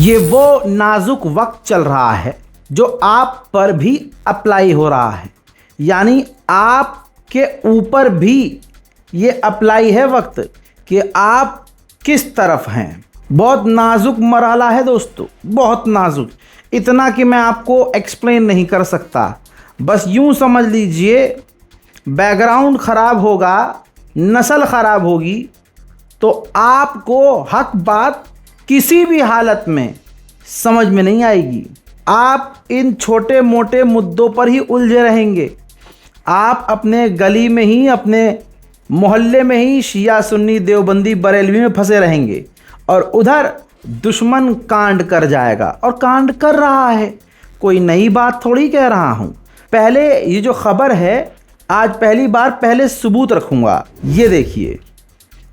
ये वो नाजुक वक्त चल रहा है जो आप पर भी अप्लाई हो रहा है, यानी आपके ऊपर भी ये अप्लाई है वक्त कि आप किस तरफ हैं। बहुत नाजुक मरहला है दोस्तों, बहुत नाजुक, इतना कि मैं आपको एक्सप्लेन नहीं कर सकता। बस यूँ समझ लीजिए, बैकग्राउंड ख़राब होगा, नस्ल ख़राब होगी तो आपको हक बात किसी भी हालत में समझ में नहीं आएगी। आप इन छोटे मोटे मुद्दों पर ही उलझे रहेंगे। आप अपने गली में ही, अपने मोहल्ले में ही शिया सुन्नी देवबंदी बरेलवी में फंसे रहेंगे और उधर दुश्मन कांड कर जाएगा, और कांड कर रहा है। कोई नई बात थोड़ी कह रहा हूँ। पहले ये जो खबर है, आज पहली बार पहले सबूत रखूँगा। ये देखिए,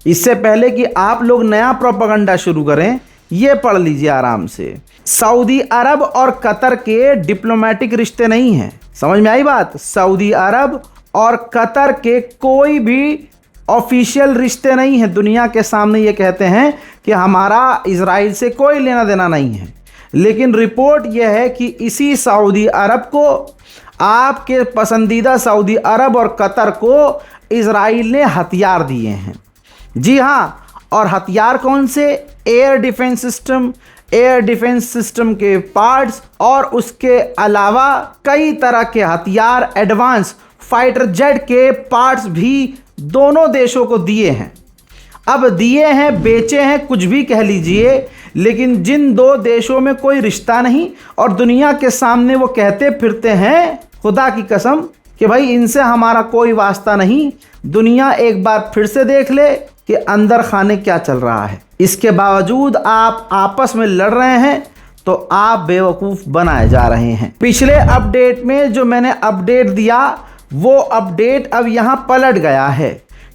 इससे पहले कि आप लोग नया प्रोपेगेंडा शुरू करें, ये पढ़ लीजिए आराम से। सऊदी अरब और कतर के डिप्लोमेटिक रिश्ते नहीं हैं। समझ में आई बात? सऊदी अरब और कतर के कोई भी ऑफिशियल रिश्ते नहीं हैं। दुनिया के सामने ये कहते हैं कि हमारा इजराइल से कोई लेना देना नहीं है, लेकिन रिपोर्ट यह है कि इसी सऊदी अरब को, आपके पसंदीदा सऊदी अरब और कतर को इजराइल ने हथियार दिए हैं। जी हाँ, और हथियार कौन से? Air defence system, air defence system के पार्ट्स और उसके अलावा कई तरह के हथियार, एडवांस फाइटर जेट के पार्ट्स भी दोनों देशों को दिए हैं। अब दिए हैं, बेचे हैं, कुछ भी कह लीजिए, लेकिन जिन दो देशों में कोई रिश्ता नहीं और दुनिया के सामने वो कहते फिरते हैं खुदा की कसम कि भाई इनसे हमारा कोई वास्ता नहीं। दुनिया एक बार फिर से देख ले कि अंदर खाने क्या चल रहा है। इसके बावजूद आप आपस में लड़ रहे हैं तो आप बेवकूफ़ बनाए जा रहे हैं। पिछले अपडेट में जो मैंने अपडेट दिया, वो अपडेट अब यहाँ पलट गया है,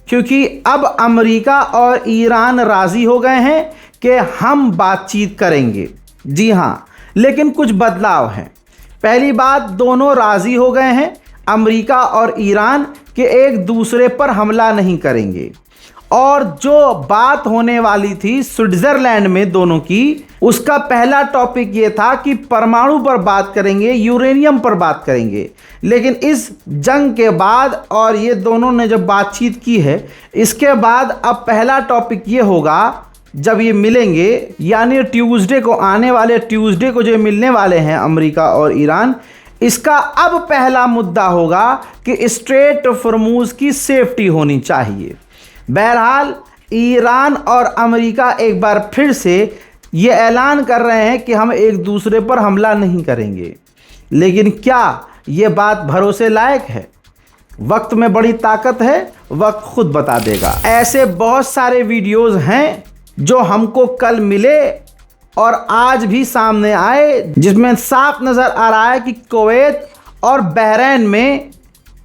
क्योंकि अब अमेरिका और ईरान राज़ी हो गए हैं कि हम बातचीत करेंगे। जी हाँ, लेकिन कुछ बदलाव हैं। पहली बात, दोनों राज़ी हो गए हैं, अमेरिका और ईरान, कि एक दूसरे पर हमला नहीं करेंगे। और जो बात होने वाली थी स्विट्ज़रलैंड में दोनों की, उसका पहला टॉपिक ये था कि परमाणु पर बात करेंगे, यूरेनियम पर बात करेंगे। लेकिन इस जंग के बाद, और ये दोनों ने जब बातचीत की है, इसके बाद अब पहला टॉपिक ये होगा, जब ये मिलेंगे, यानी ट्यूसडे को, आने वाले ट्यूसडे को जो मिलने वाले हैं अमेरिका और ईरान, इसका अब पहला मुद्दा होगा कि स्ट्रेट ऑफ हॉर्मुज की सेफ्टी होनी चाहिए। बहरहाल ईरान और अमेरिका एक बार फिर से ये ऐलान कर रहे हैं कि हम एक दूसरे पर हमला नहीं करेंगे, लेकिन क्या ये बात भरोसे लायक है? वक्त में बड़ी ताकत है, वक्त खुद बता देगा। ऐसे बहुत सारे वीडियोस हैं जो हमको कल मिले और आज भी सामने आए, जिसमें साफ नज़र आ रहा है कि कुवैत और बहरीन में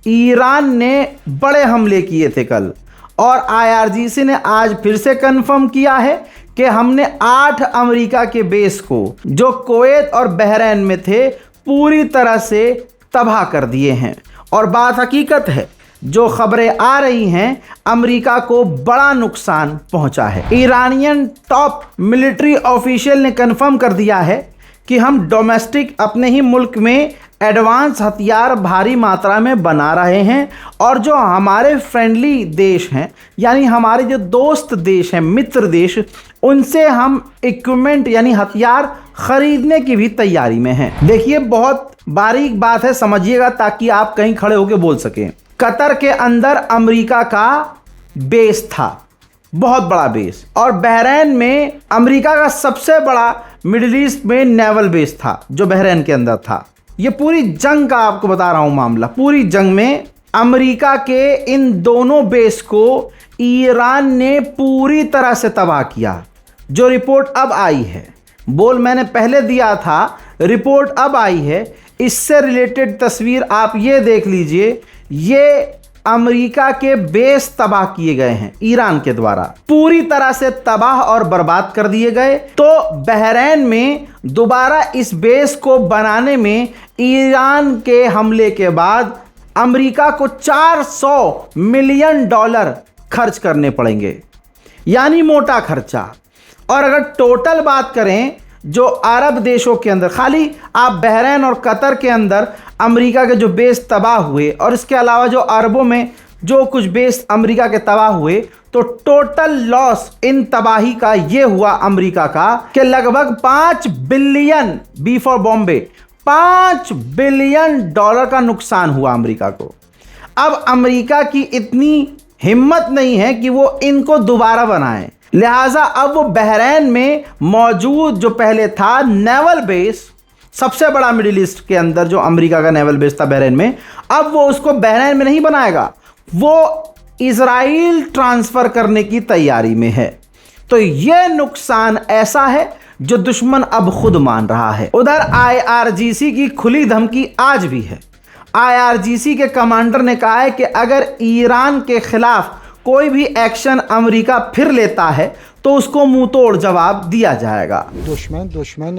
ईरान ने बड़े हमले किए थे कल, और IRGC ने आज फिर से कंफर्म किया है कि हमने 8 अमेरिका के बेस को, जो कुवैत और बहरीन में थे, पूरी तरह से तबाह कर दिए हैं। और बात हकीकत है, जो खबरें आ रही हैं, अमेरिका को बड़ा नुकसान पहुंचा है। ईरानियन टॉप मिलिट्री ऑफिशियल ने कंफर्म कर दिया है कि हम डोमेस्टिक, अपने ही मुल्क में एडवांस हथियार भारी मात्रा में बना रहे हैं, और जो हमारे फ्रेंडली देश हैं, यानी हमारे जो दोस्त देश हैं, मित्र देश, उनसे हम इक्विपमेंट यानी हथियार खरीदने की भी तैयारी में हैं। देखिए, बहुत बारीक बात है, समझिएगा ताकि आप कहीं खड़े होकर बोल सकें। कतर के अंदर अमेरिका का बेस था, बहुत बड़ा बेस, और बहरीन में अमेरिका का सबसे बड़ा मिडिल ईस्ट में नेवल बेस था जो बहरीन के अंदर था। ये पूरी जंग का आपको बता रहा हूं मामला। पूरी जंग में अमेरिका के इन दोनों बेस को ईरान ने पूरी तरह से तबाह किया। जो रिपोर्ट अब आई है, बोल मैंने पहले दिया था, रिपोर्ट अब आई है, इससे रिलेटेड तस्वीर आप ये देख लीजिए। ये अमेरिका के बेस तबाह किए गए हैं ईरान के द्वारा, पूरी तरह से तबाह और बर्बाद कर दिए गए। तो बहरीन में दोबारा इस बेस को बनाने में ईरान के हमले के बाद अमेरिका को $400 मिलियन खर्च करने पड़ेंगे, यानी मोटा खर्चा। और अगर टोटल बात करें जो अरब देशों के अंदर, खाली आप बहरीन और कतर के अंदर अमेरिका के जो बेस तबाह हुए और इसके अलावा जो अरबों में जो कुछ बेस अमेरिका के तबाह हुए, तो टोटल लॉस इन तबाही का ये हुआ अमेरिका का कि लगभग 5 billion, B for Bombay, 5 billion dollar का नुकसान हुआ अमेरिका को। अब अमेरिका की इतनी हिम्मत नहीं है कि वो इनको दोबारा बनाए, लिहाजा अब वो बहरीन में मौजूद जो पहले था नेवल बेस, सबसे बड़ा मिडिल ईस्ट के अंदर जो अमेरिका का नेवल बेस था बहरीन में, अब वो उसको बहरीन में नहीं बनाएगा, वो इजराइल ट्रांसफर करने की तैयारी में है। तो ये नुकसान ऐसा है जो दुश्मन अब खुद मान रहा है। उधर IRGC की खुली धमकी आज भी है। IRGC के कमांडर ने कहा है कि अगर ईरान के खिलाफ कोई भी एक्शन अमेरिका फिर लेता है तो उसको मुंह तोड़ जवाब दिया जाएगा। दुश्मन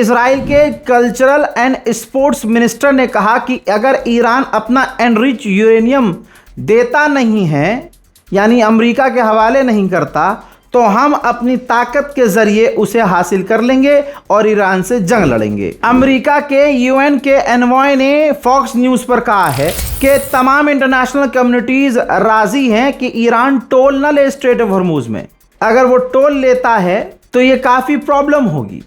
इजराइल के कल्चरल एंड स्पोर्ट्स मिनिस्टर ने कहा कि अगर ईरान अपना एनरिच यूरेनियम देता नहीं है, यानी अमेरिका के हवाले नहीं करता, तो हम अपनी ताकत के जरिए उसे हासिल कर लेंगे और ईरान से जंग लड़ेंगे। अमेरिका के UN के एनवॉय ने फॉक्स न्यूज़ पर कहा है कि तमाम इंटरनेशनल कम्युनिटीज़ राज़ी हैं कि ईरान टोल न ले स्ट्रेट ऑफ हॉर्मुज़ में। अगर वो टोल लेता है तो ये काफ़ी प्रॉब्लम होगी,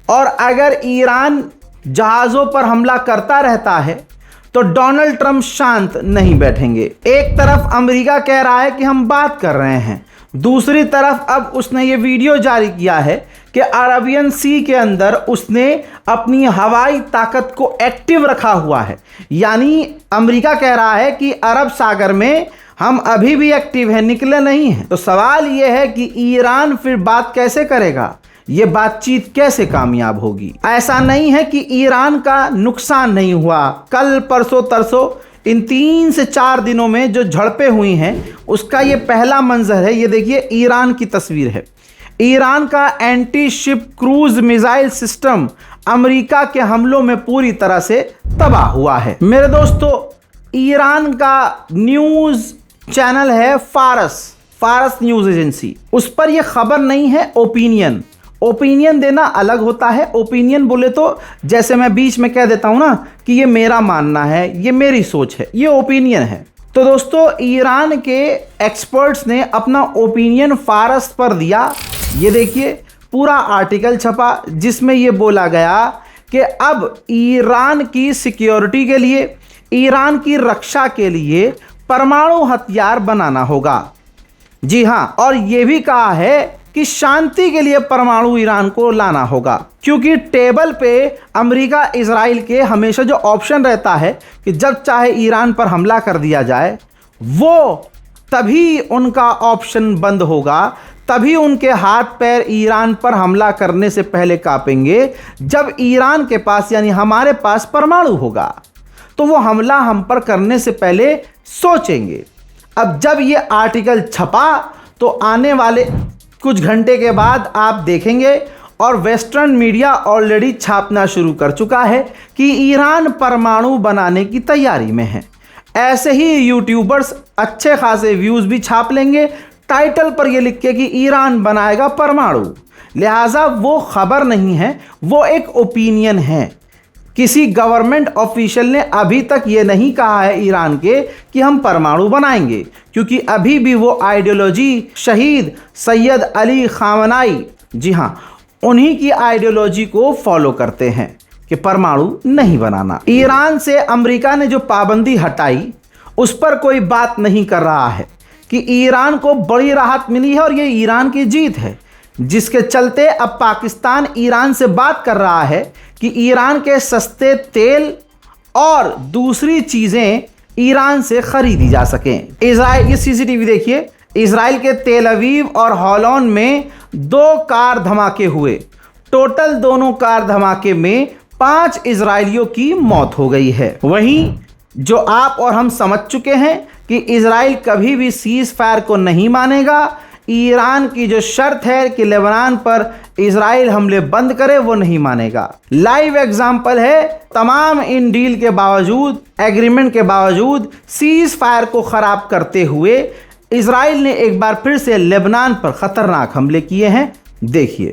और अगर ईरान जहाज़ों पर हमला करता रहता है तो डोनाल्ड ट्रंप शांत नहीं बैठेंगे। एक तरफ अमेरिका कह रहा है कि हम बात कर रहे हैं, दूसरी तरफ अब उसने ये वीडियो जारी किया है कि अरबियन सी के अंदर उसने अपनी हवाई ताकत को एक्टिव रखा हुआ है। यानी अमेरिका कह रहा है कि अरब सागर में हम अभी भी एक्टिव हैं, निकले नहीं हैं। तो सवाल ये है कि ईरान फिर बात कैसे करेगा, ये बातचीत कैसे कामयाब होगी। ऐसा नहीं है कि ईरान का नुकसान नहीं हुआ, कल परसों तरसों इन 3 से 4 दिनों में जो झड़पें हुई हैं उसका ये पहला मंजर है। ये देखिए ईरान की तस्वीर है। ईरान का anti ship cruise missile system America के हमलों में पूरी तरह से तबाह हुआ है। मेरे दोस्तों, ईरान का न्यूज़ चैनल है फारस न्यूज़ एजेंसी, उस पर यह खबर नहीं है, ओपिनियन देना अलग होता है। ओपिनियन बोले तो जैसे मैं बीच में कह देता हूं ना कि ये मेरा मानना है, ये मेरी सोच है, ये ओपिनियन है। तो दोस्तों, ईरान के एक्सपर्ट्स ने अपना ओपिनियन फारस पर दिया। ये देखिए पूरा आर्टिकल छपा जिसमें ये बोला गया कि अब ईरान की सिक्योरिटी के लिए, ईरान की रक्षा के लिए परमाणु हथियार बनाना होगा। जी हाँ, और ये भी कहा है कि शांति के लिए परमाणु ईरान को लाना होगा, क्योंकि टेबल पे अमेरिका इजराइल के हमेशा जो ऑप्शन रहता है कि जब चाहे ईरान पर हमला कर दिया जाए, वो तभी उनका ऑप्शन बंद होगा, तभी उनके हाथ पैर ईरान पर हमला करने से पहले कांपेंगे जब ईरान के पास यानी हमारे पास परमाणु होगा, तो वो हमला हम पर करने से पहले सोचेंगे। अब जब ये आर्टिकल छपा तो आने वाले कुछ घंटे के बाद आप देखेंगे, और वेस्टर्न मीडिया ऑलरेडी छापना शुरू कर चुका है कि ईरान परमाणु बनाने की तैयारी में है। ऐसे ही यूट्यूबर्स अच्छे खासे व्यूज़ भी छाप लेंगे टाइटल पर ये लिख के कि ईरान बनाएगा परमाणु। लिहाजा वो खबर नहीं है, वो एक ओपिनियन है। किसी गवर्नमेंट ऑफिशियल ने अभी तक ये नहीं कहा है ईरान के कि हम परमाणु बनाएंगे, क्योंकि अभी भी वो आइडियोलॉजी शहीद सैयद अली खामनाई, जी हाँ, उन्हीं की आइडियोलॉजी को फॉलो करते हैं कि परमाणु नहीं बनाना। ईरान से अमेरिका ने जो पाबंदी हटाई उस पर कोई बात नहीं कर रहा है कि ईरान को बड़ी राहत मिली है और ये ईरान की जीत है, जिसके चलते अब पाकिस्तान ईरान से बात कर रहा है कि ईरान के सस्ते तेल और दूसरी चीज़ें ईरान से ख़रीदी जा सकें। इजराइल, ये CCTV देखिए, इजराइल के तेल अवीव और हॉलोन में 2 कार धमाके हुए, टोटल दोनों कार धमाके में 5 इजरायलियों की मौत हो गई है। वहीं जो आप और हम समझ चुके हैं कि इजराइल कभी भी सीज फायर को नहीं मानेगा। ईरान की जो शर्त है कि लेबनान पर इजराइल हमले बंद करे, वो नहीं मानेगा। लाइव एग्जाम्पल है, तमाम इन डील के बावजूद, एग्रीमेंट के बावजूद, सीज फायर को खराब करते हुए इजराइल ने एक बार फिर से लेबनान पर खतरनाक हमले किए हैं। देखिए।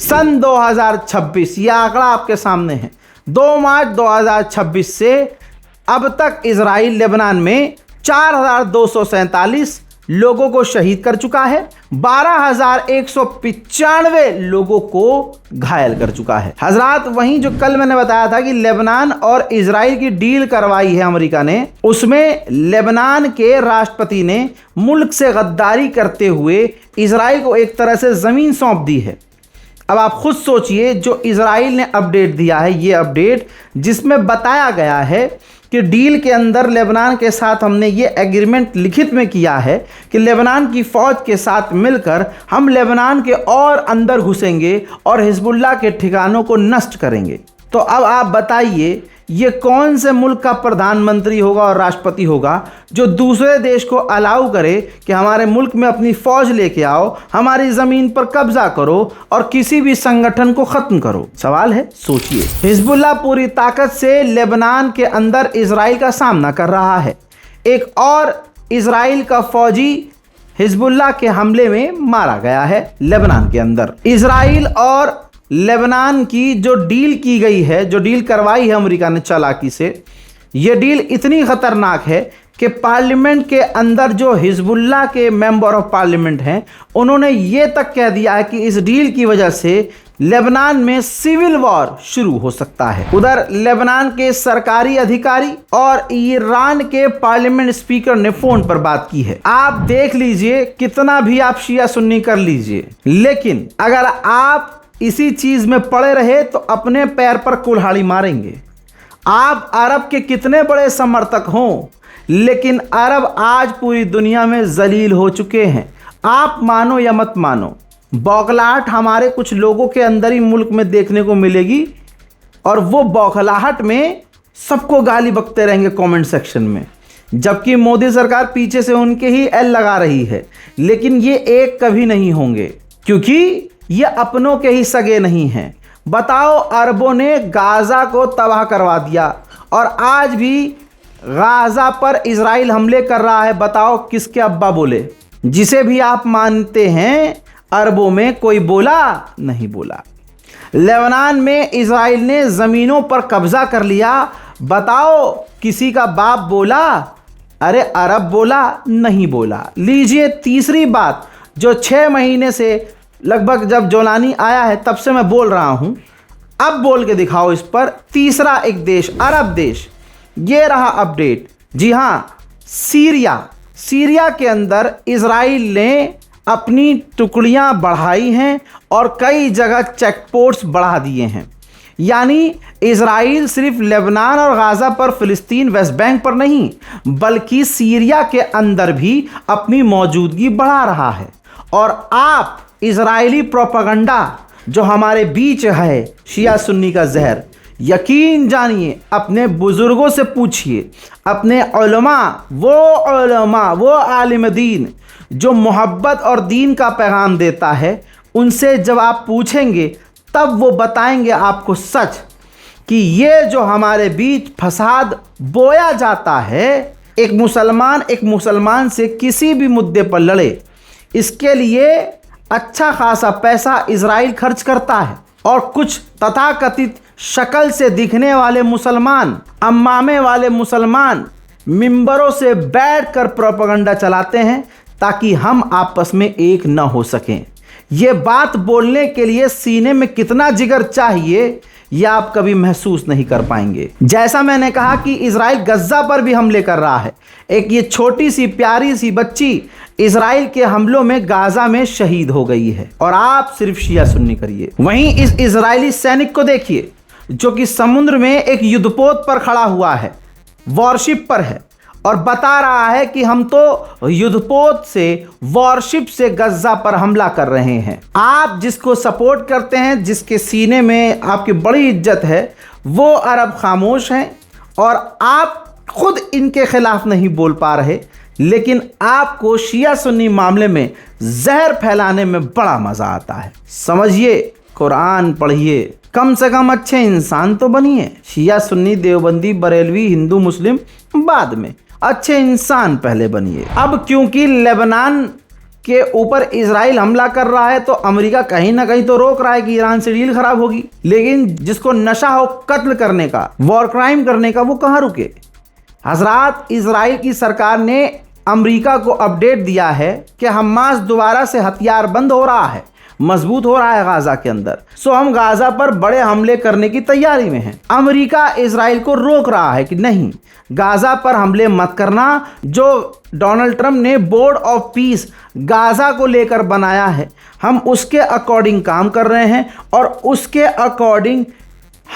सन 2026, यह आंकड़ा आपके सामने है। 2 मार्च 2026 से अब तक इजराइल लेबनान में 4,247 लोगों को शहीद कर चुका है, 12,195 लोगों को घायल कर चुका है। हजरात, वहीं जो कल मैंने बताया था कि लेबनान और इजराइल की डील करवाई है अमेरिका ने, उसमें लेबनान के राष्ट्रपति ने मुल्क से गद्दारी करते हुए इजराइल को एक तरह से ज़मीन सौंप दी है। अब आप खुद सोचिए, जो इजराइल ने अपडेट दिया है, ये अपडेट जिसमें बताया गया है कि डील के अंदर लेबनान के साथ हमने ये एग्रीमेंट लिखित में किया है कि लेबनान की फ़ौज के साथ मिलकर हम लेबनान के और अंदर घुसेंगे और हिजबुल्लाह के ठिकानों को नष्ट करेंगे। तो अब आप बताइए, ये कौन से मुल्क का प्रधानमंत्री होगा और राष्ट्रपति होगा जो दूसरे देश को अलाउ करे कि हमारे मुल्क में अपनी फ़ौज लेके आओ, हमारी ज़मीन पर कब्जा करो और किसी भी संगठन को ख़त्म करो? सवाल है, सोचिए। हिजबुल्लाह पूरी ताकत से लेबनान के अंदर इजराइल का सामना कर रहा है। एक और इजराइल का फौजी हिजबुल्लाह के हमले में मारा गया है लेबनान के अंदर। इजराइल और लेबनान की जो डील की गई है, जो डील करवाई है अमेरिका ने चालाकी से, ये डील इतनी ख़तरनाक है कि पार्लियामेंट के अंदर जो हिजबुल्लाह के मेंबर ऑफ पार्लियामेंट हैं, उन्होंने ये तक कह दिया है कि इस डील की वजह से लेबनान में सिविल वॉर शुरू हो सकता है। उधर लेबनान के सरकारी अधिकारी और ईरान के पार्लियामेंट स्पीकर ने फ़ोन पर बात की है। आप देख लीजिए, कितना भी आप शिया सुन्नी कर लीजिए, लेकिन अगर आप इसी चीज़ में पड़े रहे तो अपने पैर पर कुल्हाड़ी मारेंगे। आप अरब के कितने बड़े समर्थक हों, लेकिन अरब आज पूरी दुनिया में जलील हो चुके हैं। आप मानो या मत मानो, बौखलाहट हमारे कुछ लोगों के अंदर ही मुल्क में देखने को मिलेगी और वो बौखलाहट में सबको गाली बकते रहेंगे कमेंट सेक्शन में, जबकि मोदी सरकार पीछे से उनके ही एल लगा रही है। लेकिन ये एक कभी नहीं होंगे, क्योंकि ये अपनों के ही सगे नहीं हैं। बताओ, अरबों ने गाज़ा को तबाह करवा दिया और आज भी गाज़ा पर इजराइल हमले कर रहा है। बताओ किसके अब्बा बोले? जिसे भी आप मानते हैं, अरबों में कोई बोला? नहीं बोला। लेबनान में इजराइल ने ज़मीनों पर कब्ज़ा कर लिया। बताओ किसी का बाप बोला? अरे अरब बोला? नहीं बोला। लीजिए तीसरी बात, जो 6 महीने से लगभग जब जोलानी आया है तब से मैं बोल रहा हूं, अब बोल के दिखाओ इस पर। तीसरा एक देश, अरब देश, ये रहा अपडेट। जी हां, सीरिया के अंदर इजराइल ने अपनी टुकड़ियां बढ़ाई हैं और कई जगह चेकपोस्ट्स बढ़ा दिए हैं। यानी इजराइल सिर्फ लेबनान और गाज़ा पर, फिलिस्तीन, वेस्ट बैंक पर नहीं, बल्कि सीरिया के अंदर भी अपनी मौजूदगी बढ़ा रहा है। और आप इजरायली प्रोपेगेंडा जो हमारे बीच है, शिया सुन्नी का जहर, यकीन जानिए, अपने बुजुर्गों से पूछिए, अपने उलमा, वो आलिम दीन जो मोहब्बत और दीन का पैगाम देता है, उनसे जब आप पूछेंगे तब वो बताएंगे आपको सच कि ये जो हमारे बीच फसाद बोया जाता है, एक मुसलमान से किसी भी मुद्दे पर लड़े, इसके लिए अच्छा खासा पैसा इजराइल खर्च करता है। और कुछ तथाकथित शक्ल से दिखने वाले मुसलमान, अम्मामे वाले मुसलमान मिंबरों से बैठकर प्रोपेगेंडा चलाते हैं ताकि हम आपस में एक न हो सकें। ये बात बोलने के लिए सीने में कितना जिगर चाहिए यह आप कभी महसूस नहीं कर पाएंगे। जैसा मैंने कहा कि इजराइल गज्जा पर भी हमले कर रहा है। एक ये छोटी सी प्यारी सी बच्ची इजराइल के हमलों में गाजा में शहीद हो गई है और आप सिर्फ शिया सुन्नी करिए। वहीं इस इजरायली सैनिक को देखिए जो कि समुद्र में एक युद्धपोत पर खड़ा हुआ है, वॉरशिप पर है और बता रहा है कि हम तो युद्धपोत से, वॉरशिप से गज्जा पर हमला कर रहे हैं। आप जिसको सपोर्ट करते हैं, जिसके सीने में आपकी बड़ी इज्जत है, वो अरब खामोश हैं और आप खुद इनके खिलाफ नहीं बोल पा रहे, लेकिन आपको शिया सुन्नी मामले में जहर फैलाने में बड़ा मजा आता है। समझिए, कुरान पढ़िए, कम से कम अच्छे इंसान तो बनिए। शिया सुन्नी देवबंदी बरेलवी हिंदू मुस्लिम बाद में, अच्छे इंसान पहले बनिए। अब क्योंकि लेबनान के ऊपर इजराइल हमला कर रहा है तो अमेरिका कहीं ना कहीं तो रोक रहा है कि ईरान से डील खराब होगी, लेकिन जिसको नशा हो कत्ल करने का, वॉर क्राइम करने का, वो कहाँ रुके। हजरात, इजराइल की सरकार ने अमेरिका को अपडेट दिया है कि हमास दोबारा से हथियार बंद हो रहा है, मजबूत हो रहा है गाजा के अंदर। सो हम गाजा पर बड़े हमले करने की तैयारी में हैं। अमेरिका इजराइल को रोक रहा है कि नहीं, गाजा पर हमले मत करना। जो डोनाल्ड ट्रंप ने बोर्ड ऑफ पीस गाजा को लेकर बनाया है, हम उसके अकॉर्डिंग काम कर रहे हैं और उसके अकॉर्डिंग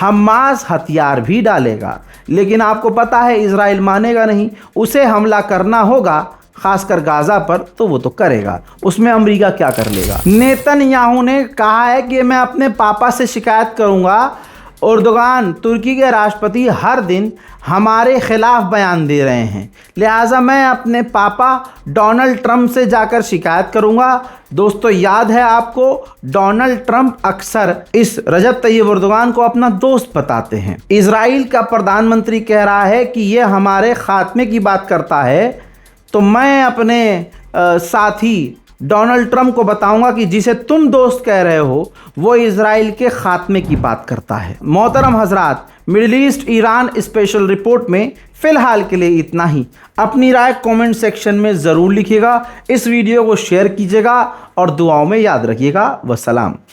हमास हथियार भी डालेगा। लेकिन आपको पता है इजराइल मानेगा नहीं, उसे हमला करना होगा, खासकर गाजा पर, तो वो तो करेगा। उसमें अमेरिका क्या कर लेगा। नेतन्याहू ने कहा है कि मैं अपने पापा से शिकायत करूंगा। एर्दोगान, तुर्की के राष्ट्रपति, हर दिन हमारे खिलाफ बयान दे रहे हैं, लिहाजा मैं अपने पापा डोनाल्ड ट्रंप से जाकर शिकायत करूंगा। दोस्तों, याद है आपको, डोनाल्ड ट्रंप अक्सर इस रजब तैयब एर्दोगान को अपना दोस्त बताते हैं। इजराइल का प्रधानमंत्री कह रहा है कि यह हमारे खात्मे की बात करता है, तो मैं अपने साथी डोनाल्ड ट्रंप को बताऊंगा कि जिसे तुम दोस्त कह रहे हो वो इजराइल के खात्मे की बात करता है। मोहतरम हजरात, middle east Iran special report में फ़िलहाल के लिए इतना ही। अपनी राय कमेंट सेक्शन में ज़रूर लिखिएगा, इस वीडियो को शेयर कीजिएगा और दुआओं में याद रखिएगा। वसलाम।